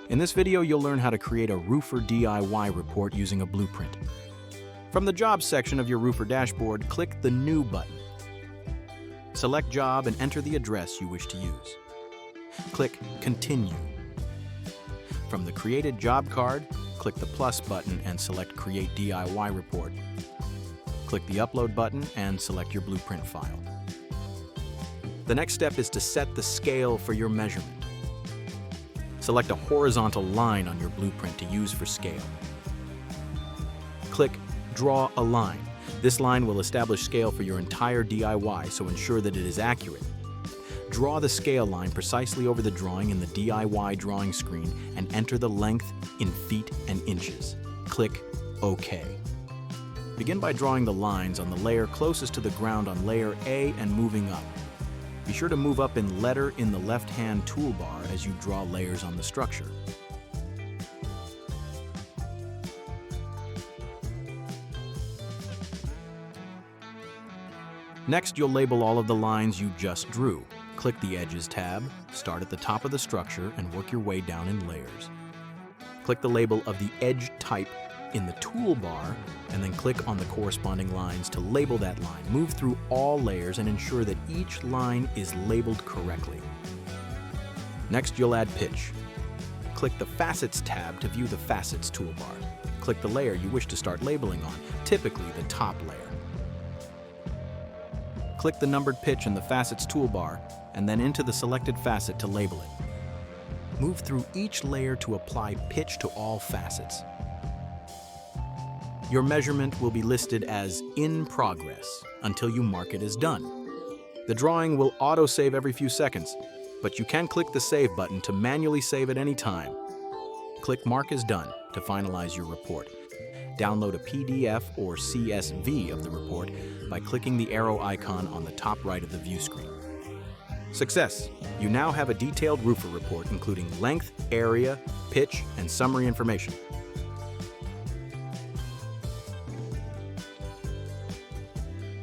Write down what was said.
In this video, you'll learn how to create a Roofr DIY report using a blueprint. From the Jobs section of your Roofr dashboard, click the New button. Select Job and enter the address you wish to use. Click Continue. From the created job card, click the plus button and select Create DIY Report. Click the Upload button and select your blueprint file. The next step is to set the scale for your measurement. Select a horizontal line on your blueprint to use for scale. Click Draw a Line. This line will establish scale for your entire DIY, so ensure that it is accurate. Draw the scale line precisely over the drawing in the DIY drawing screen and enter the length in feet and inches. Click OK. Begin by drawing the lines on the layer closest to the ground on layer A and moving up. Be sure to move up in letter in the left-hand toolbar as you draw layers on the structure. Next, you'll label all of the lines you just drew. Click the Edges tab, start at the top of the structure, and work your way down in layers. Click the label of the edge type in the toolbar, and then click on the corresponding lines to label that line. Move through all layers and ensure that each line is labeled correctly. Next, you'll add pitch. Click the Facets tab to view the Facets toolbar. Click the layer you wish to start labeling on, typically the top layer. Click the numbered pitch in the Facets toolbar and then into the selected facet to label it. Move through each layer to apply pitch to all facets. Your measurement will be listed as in progress until you mark it as done. The drawing will auto-save every few seconds, but you can click the Save button to manually save at any time. Click Mark as Done to finalize your report. Download a PDF or CSV of the report by clicking the arrow icon on the top right of the view screen. Success! You now have a detailed Roofr report including length, area, pitch, and summary information.